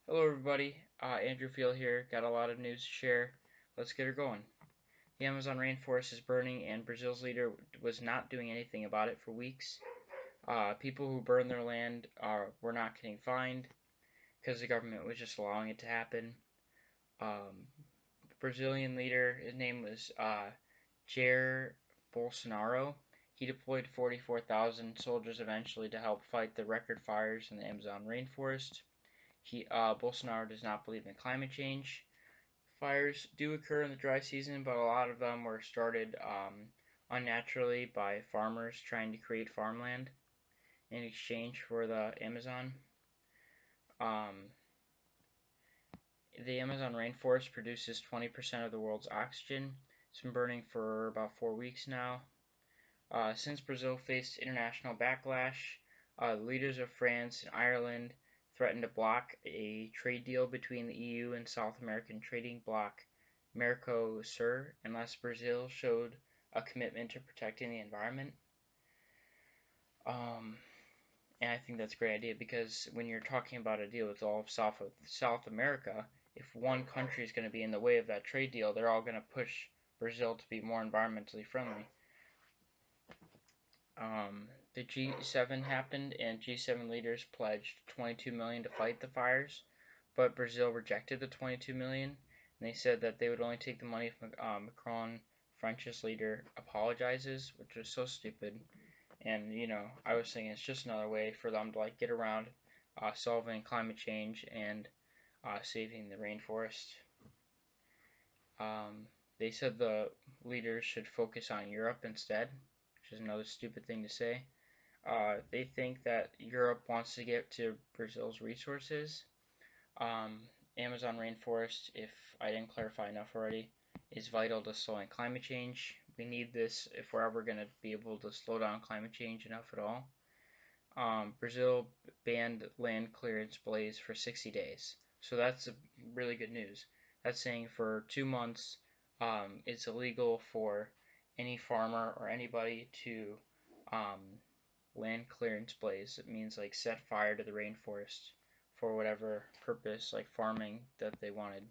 Hello, everybody. Andrew Field here. Got a lot of news to share. Let's get her going. The Amazon rainforest is burning, and Brazil's leader was not doing anything about it for weeks. People who burned their land were not getting fined because the government was just allowing it to happen. The Brazilian leader, his name was Jair Bolsonaro. He deployed 44,000 soldiers eventually to help fight the record fires in the Amazon rainforest. Bolsonaro does not believe in climate change. Fires do occur in the dry season, but a lot of them were started unnaturally by farmers trying to create farmland in exchange for the Amazon. Um, the Amazon rainforest produces 20% of the world's oxygen. It's been burning for about 4 weeks now. Since Brazil faced international backlash, leaders of France and Ireland threatened to block a trade deal between the EU and South American trading bloc Mercosur unless Brazil showed a commitment to protecting the environment. Um, and I think that's a great idea because when you're talking about a deal with all of South America, if one country is going to be in the way of that trade deal, they're all going to push Brazil to be more environmentally friendly. The G7 happened, and G7 leaders pledged 22 million to fight the fires, but Brazil rejected the 22 million, and they said that they would only take the money if Macron, French's leader, apologizes, which was so stupid. And I was thinking it's just another way for them to get around solving climate change and saving the rainforest. Um, they said the leaders should focus on Europe instead, which is another stupid thing to say. They think that Europe wants to get to Brazil's resources. Um, Amazon rainforest, if I didn't clarify enough already, is vital to slowing climate change. We need this if we're ever going to be able to slow down climate change enough at all. Brazil banned land clearance blaze for 60 days. So that's really good news. That's saying for 2 months, it's illegal for any farmer or anybody to um, land clearance blaze. It means set fire to the rainforest for whatever purpose, like farming, that they wanted.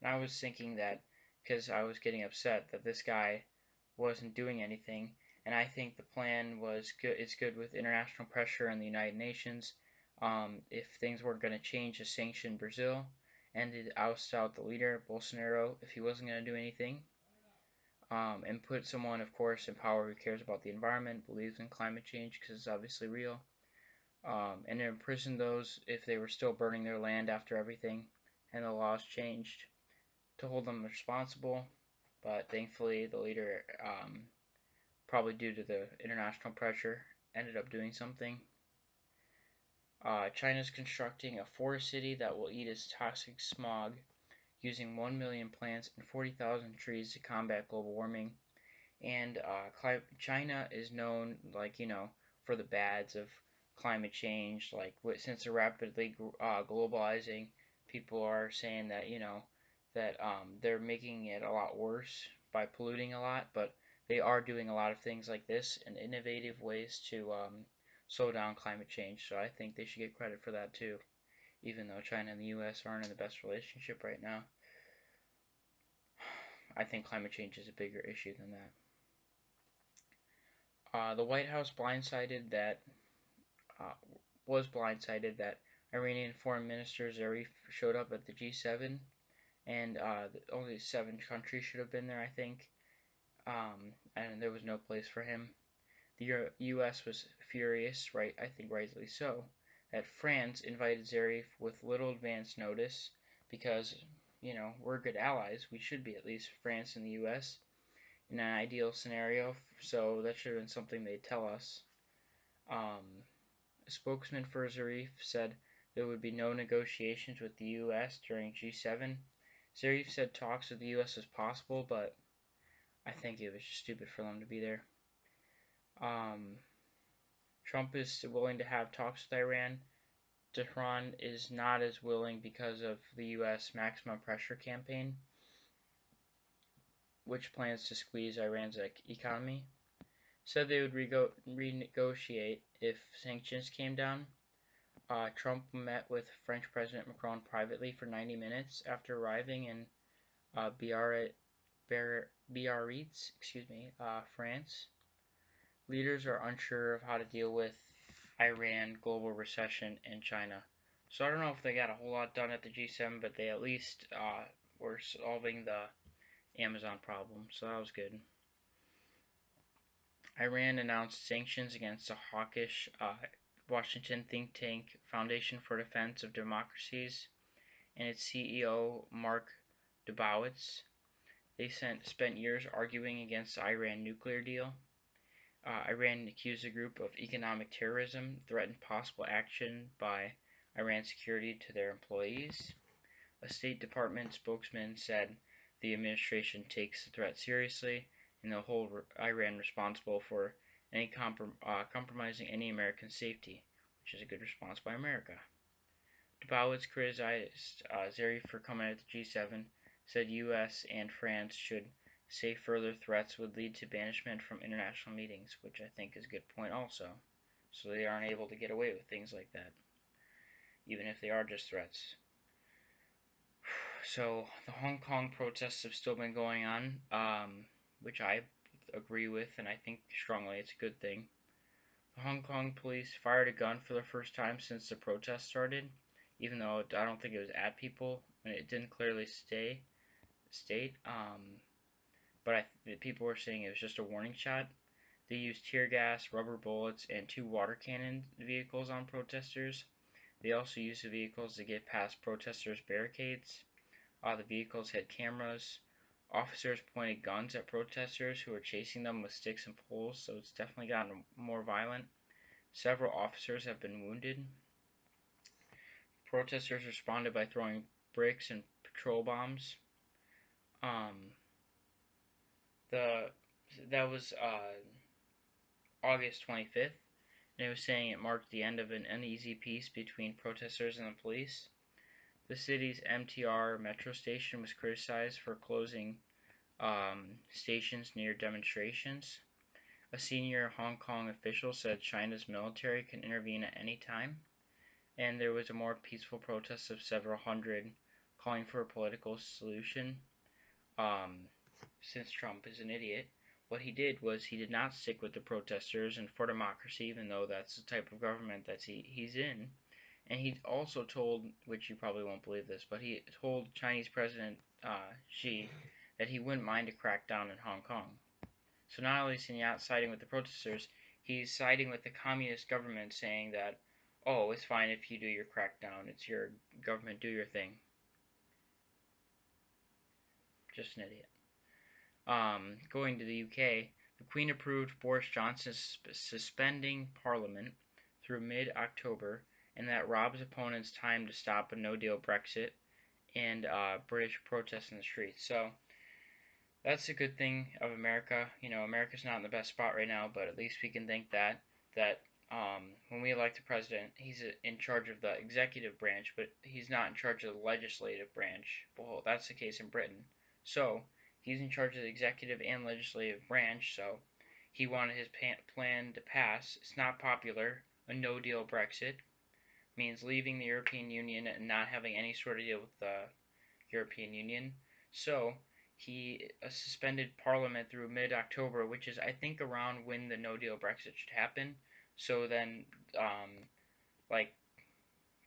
And I was thinking that because I was getting upset that this guy wasn't doing anything, and I think the plan was good. It's good with international pressure and the United Nations. If things weren't going to change, to sanction Brazil and to oust out the leader Bolsonaro if he wasn't going to do anything, and put someone, of course, in power who cares about the environment, believes in climate change because it's obviously real, and imprison those if they were still burning their land after everything and the laws changed to hold them responsible. But thankfully, the leader, probably due to the international pressure, ended up doing something. China's constructing a forest city that will eat its toxic smog using 1 million plants and 40,000 trees to combat global warming. And China is known, for the bads of climate change. Since they're rapidly globalizing, people are saying that they're making it a lot worse by polluting a lot. But they are doing a lot of things like this and innovative ways to slow down climate change. So I think they should get credit for that too. Even though China and the U.S. aren't in the best relationship right now, I think climate change is a bigger issue than that. The White House uh, was blindsided that Iranian Foreign Minister Zarif showed up at the G7, and only 7 countries should have been there, I think, and there was no place for him. The U.S. was furious, right? I think rightly so, that France invited Zarif with little advance notice because we're good allies. We should be, at least France and the U.S. in an ideal scenario. So that should have been something they'd tell us. Um, A spokesman for Zarif said there would be no negotiations with the U.S. during G7. Zarif said talks with the U.S. was possible, but I think it was just stupid for them to be there. Um, Trump is willing to have talks with Iran. Tehran is not as willing because of the U.S. maximum pressure campaign, which plans to squeeze Iran's economy. Said they would renegotiate if sanctions came down. Trump met with French President Macron privately for 90 minutes after arriving in Biarritz, France. Leaders are unsure of how to deal with Iran, global recession, and China. So I don't know if they got a whole lot done at the G7, but they at least were solving the Amazon problem, so that was good. Iran announced sanctions against the hawkish Washington think tank Foundation for Defense of Democracies and its CEO Mark Dubowitz. They spent years arguing against the Iran nuclear deal. Iran accused the group of economic terrorism, threatened possible action by Iran security to their employees. A State Department spokesman said the administration takes the threat seriously and they'll hold Iran responsible for any compromising any American safety, which is a good response by America. Dubowitz criticized Zarif for coming at the G7, said U.S. and France should say further threats would lead to banishment from international meetings, which I think is a good point also. So they aren't able to get away with things like that, even if they are just threats. So the Hong Kong protests have still been going on, which I agree with, and I think strongly it's a good thing. The Hong Kong police fired a gun for the first time since the protest started, even though I don't think it was at people, and it didn't clearly state. But the people were saying it was just a warning shot. They used tear gas, rubber bullets, and two water cannon vehicles on protesters. They also used the vehicles to get past protesters' barricades. The vehicles had cameras. Officers pointed guns at protesters who were chasing them with sticks and poles, so it's definitely gotten more violent. Several officers have been wounded. Protesters responded by throwing bricks and petrol bombs. Um, the that was August 25th, and it was saying it marked the end of an uneasy peace between protesters and the police. The city's MTR metro station was criticized for closing stations near demonstrations. A senior Hong Kong official said China's military can intervene at any time, and there was a more peaceful protest of several hundred calling for a political solution. Um, since Trump is an idiot, what he did was he did not stick with the protesters and for democracy, even though that's the type of government that he's in. And he also told, which you probably won't believe this, but he told Chinese President Xi that he wouldn't mind a crackdown in Hong Kong. So not only is he not siding with the protesters, he's siding with the communist government, saying that, oh, it's fine if you do your crackdown. It's your government, do your thing. Just an idiot. Going to the UK, the Queen approved Boris Johnson suspending Parliament through mid-October, and that robs opponents time to stop a no-deal Brexit and British protests in the streets. So that's a good thing of America. You know, America's not in the best spot right now, but at least we can think that when we elect a president, he's in charge of the executive branch, but he's not in charge of the legislative branch. Well, that's the case in Britain. So he's in charge of the executive and legislative branch. So he wanted his plan to pass. It's not popular. A no-deal Brexit means leaving the European Union and not having any sort of deal with the European Union. So he suspended Parliament through mid-October, which is I think around when the no-deal Brexit should happen. So then, like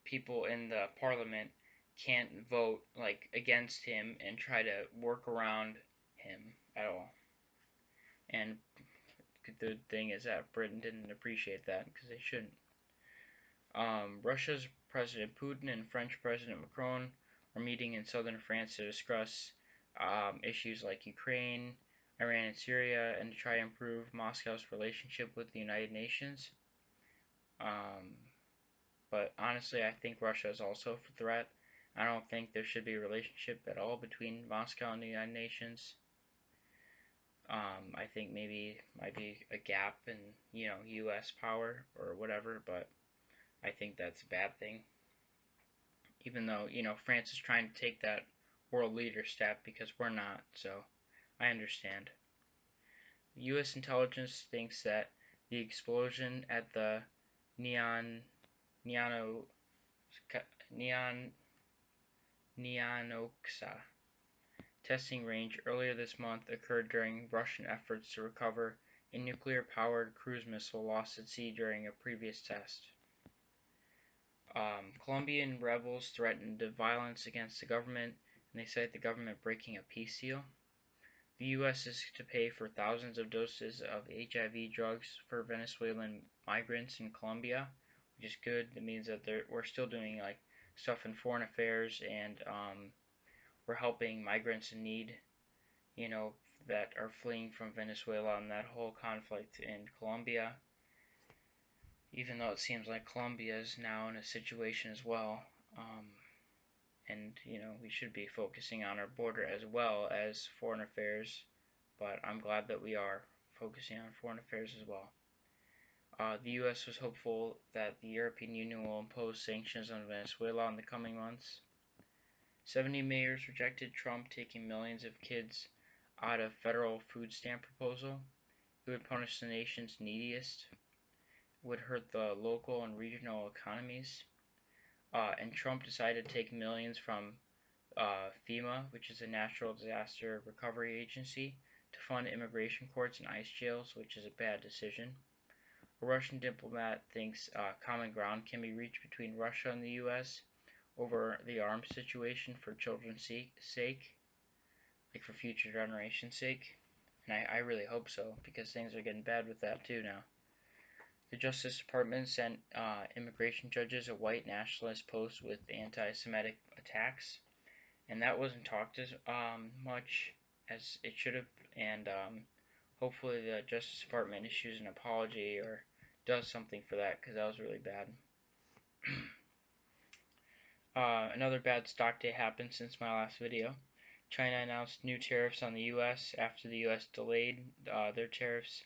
people in the Parliament can't vote like against him and try to work around him at all. And the thing is that Britain didn't appreciate that because they shouldn't. Russia's President Putin and French President Macron are meeting in southern France to discuss issues like Ukraine, Iran, and Syria, and to try to improve Moscow's relationship with the United Nations. Um, but honestly, I think Russia is also a threat. I don't think there should be a relationship at all between Moscow and the United Nations. I think maybe might be a gap in U.S. power or whatever, but I think that's a bad thing. Even though France is trying to take that world leader step because we're not, so I understand. U.S. intelligence thinks that the explosion at the Niano Neon Neonoxa testing range earlier this month occurred during Russian efforts to recover a nuclear-powered cruise missile lost at sea during a previous test. Colombian rebels threatened violence against the government, and they cite the government breaking a peace deal. The U.S. is to pay for thousands of doses of HIV drugs for Venezuelan migrants in Colombia, which is good. It means that we're still doing like stuff in foreign affairs, and we're helping migrants in need, you know, that are fleeing from Venezuela and that whole conflict in Colombia. Even though it seems like Colombia is now in a situation as well, and we should be focusing on our border as well as foreign affairs, but I'm glad that we are focusing on foreign affairs as well. The U.S. was hopeful that the European Union will impose sanctions on Venezuela in the coming months. 70 mayors rejected Trump taking millions of kids out of federal food stamp proposal. It would punish the nation's neediest, would hurt the local and regional economies. And Trump decided to take millions from FEMA, which is a natural disaster recovery agency, to fund immigration courts and ICE jails, which is a bad decision. A Russian diplomat thinks common ground can be reached between Russia and the U.S. over the arms situation for children's sake, like for future generations' sake. And I really hope so, because things are getting bad with that too now. The Justice Department sent immigration judges a white nationalist post with anti-Semitic attacks, and that wasn't talked as much as it should have. And hopefully, the Justice Department issues an apology or does something for that, because that was really bad. Another bad stock day happened since my last video. China announced new tariffs on the U.S. after the U.S. delayed their tariffs.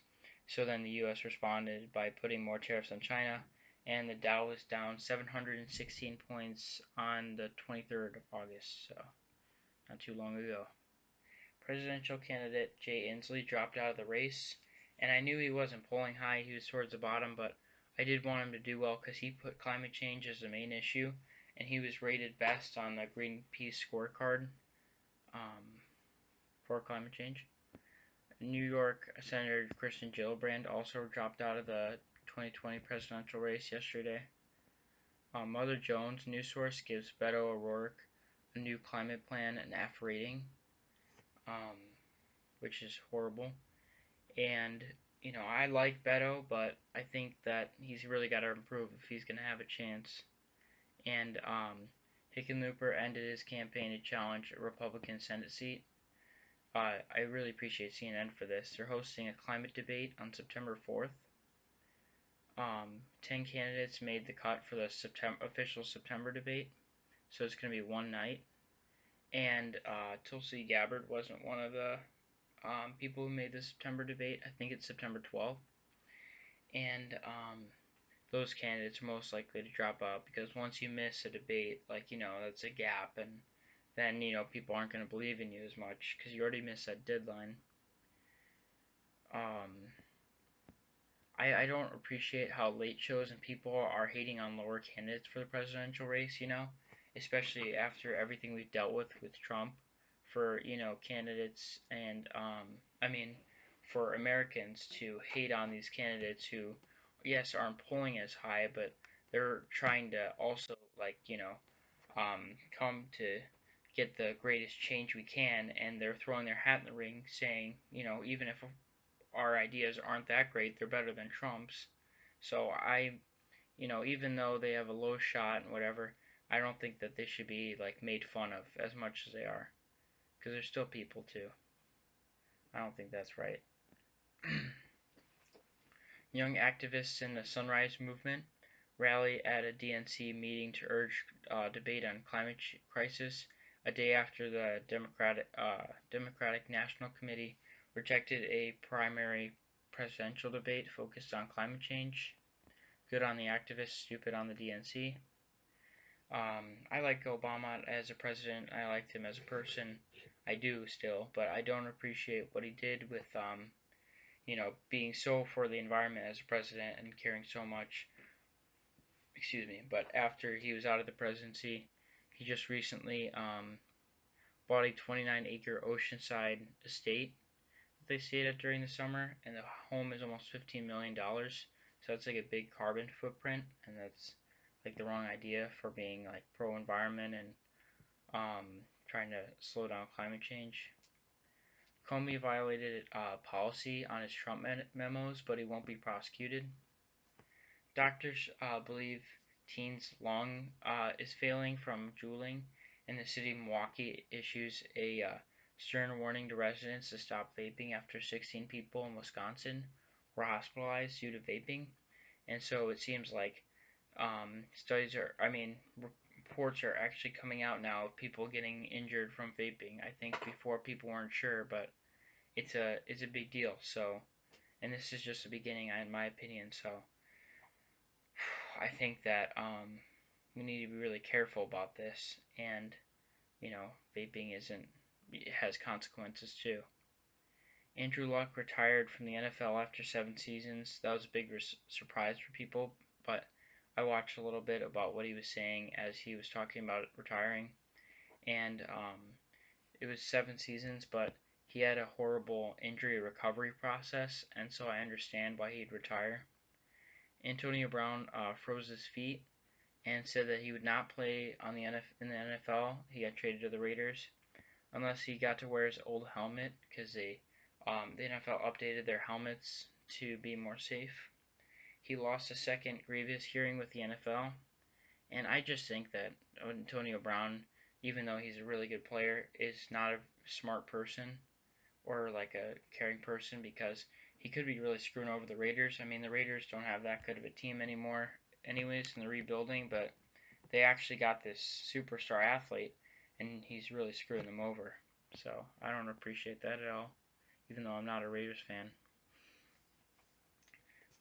So then the U.S. responded by putting more tariffs on China, and the Dow was down 716 points on the 23rd of August, so not too long ago. Presidential candidate Jay Inslee dropped out of the race, and I knew he wasn't polling high, he was towards the bottom, but I did want him to do well because he put climate change as the main issue, and he was rated best on the Greenpeace scorecard for climate change. New York Senator Kristen Gillibrand also dropped out of the 2020 presidential race yesterday. Mother Jones News Source gives Beto O'Rourke a new climate plan an F rating, which is horrible. And I like Beto, but I think that he's really got to improve if he's going to have a chance. And Hickenlooper ended his campaign to challenge a Republican Senate seat. I really appreciate CNN for this. They're hosting a climate debate on September 4th. 10 candidates made the cut for the official September debate, so it's going to be one night. And Tulsi Gabbard wasn't one of the people who made the September debate. I think it's September 12th. And those candidates are most likely to drop out because once you miss a debate, that's a gap, and then people aren't going to believe in you as much because you already missed that deadline. I don't appreciate how late shows and people are hating on lower candidates for the presidential race, especially after everything we've dealt with Trump, for candidates and for Americans to hate on these candidates who, yes, aren't polling as high, but they're trying to also come to get the greatest change we can, and they're throwing their hat in the ring, saying even if our ideas aren't that great, they're better than Trump's. So even though they have a low shot and whatever, I don't think that they should be made fun of as much as they are, because they're still people too. I don't think that's right. Young activists in the Sunrise Movement rally at a DNC meeting to urge debate on climate crisis a day after the Democratic National Committee rejected a primary presidential debate focused on climate change. Good on the activists, stupid on the DNC. I like Obama as a president. I liked him as a person. I do still, but I don't appreciate what he did with being so for the environment as a president and caring so much excuse me, but after he was out of the presidency, he just recently bought a 29-acre oceanside estate that they stayed at during the summer, and the home is almost $15 million. So that's like a big carbon footprint, and that's like the wrong idea for being like pro environment and trying to slow down climate change. Comey violated policy on his Trump memos, but he won't be prosecuted. Doctors believe teens' lung is failing from drooling, and the city of Milwaukee issues a stern warning to residents to stop vaping after 16 people in Wisconsin were hospitalized due to vaping. And so it seems like reports are actually coming out now of people getting injured from vaping. I think before people weren't sure, but it's a big deal. So, and this is just the beginning, in my opinion. So, I think that we need to be really careful about this, and vaping isn't it has consequences too. Andrew Luck retired from the NFL after 7 seasons. That was a big surprise for people, but I watched a little bit about what he was saying as he was talking about retiring, and it was 7 seasons, but he had a horrible injury recovery process, and so I understand why he'd retire. Antonio Brown froze his feet and said that he would not play in the NFL. He got traded to the Raiders unless he got to wear his old helmet because the NFL updated their helmets to be more safe. He lost a second grievous hearing with the NFL, and I just think that Antonio Brown, even though he's a really good player, is not a smart person or like a caring person because he could be really screwing over the Raiders. I mean, the Raiders don't have that good of a team anymore, anyways, in the rebuilding, but they actually got this superstar athlete, and he's really screwing them over. So I don't appreciate that at all, even though I'm not a Raiders fan.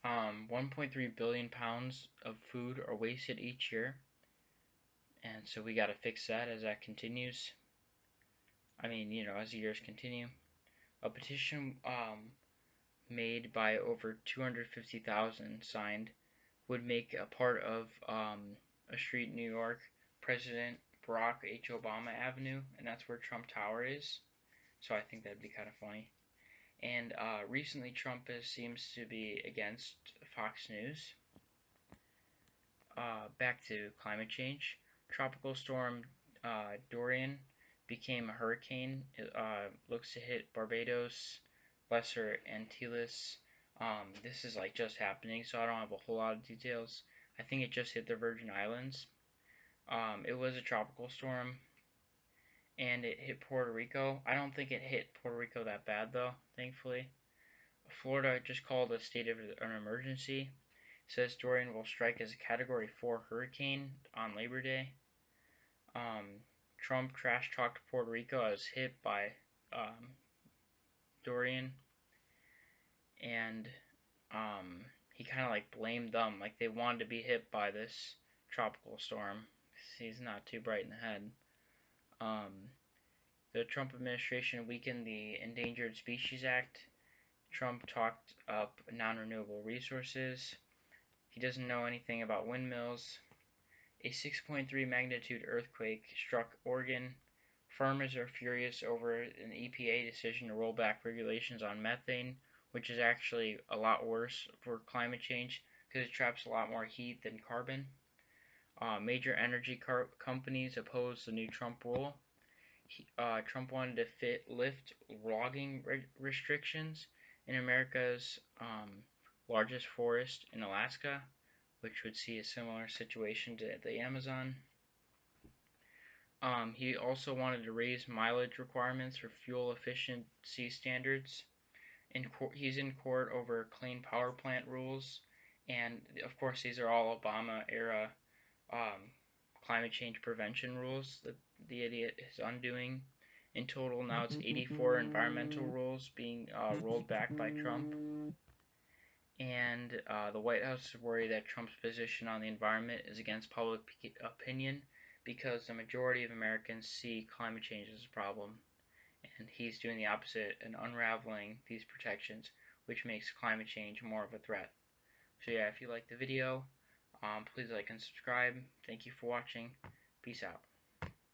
1.3 billion pounds of food are wasted each year, and so we got to fix that as that continues. I mean, as the years continue. A petition made by over 250,000 signed would make a part of a street in New York, President Barack H. Obama Avenue, and that's where Trump Tower is. So I think that'd be kind of funny. And recently, Trump seems to be against Fox News. Back to climate change. Tropical storm Dorian became a hurricane. It looks to hit Barbados, Lesser Antilles. This is like just happening, so I don't have a whole lot of details. I think it just hit the Virgin Islands. It was a tropical storm, and it hit Puerto Rico. I don't think it hit Puerto Rico that bad, though, thankfully. Florida just called a state of an emergency. Says Dorian will strike as a Category 4 hurricane on Labor Day. Trump trash talked Puerto Rico as hit by Dorian, and he kind of like blamed them, like they wanted to be hit by this tropical storm. He's not too bright in the head. The Trump administration weakened the Endangered Species Act. Trump talked up non-renewable resources. He doesn't know anything about windmills. A 6.3 magnitude earthquake struck Oregon. Farmers are furious over an EPA decision to roll back regulations on methane, which is actually a lot worse for climate change because it traps a lot more heat than carbon. Major energy companies oppose the new Trump rule. Trump wanted to lift logging restrictions in America's largest forest in Alaska, which would see a similar situation to the Amazon. He also wanted to raise mileage requirements for fuel efficiency standards. He's in court over clean power plant rules, and of course these are all Obama era climate change prevention rules that the idiot is undoing. In total, now it's 84 environmental rules being rolled back by Trump. And the White House is worried that Trump's position on the environment is against public opinion because the majority of Americans see climate change as a problem. And he's doing the opposite and unraveling these protections, which makes climate change more of a threat. So yeah, if you like the video, Please like and subscribe. Thank you for watching. Peace out.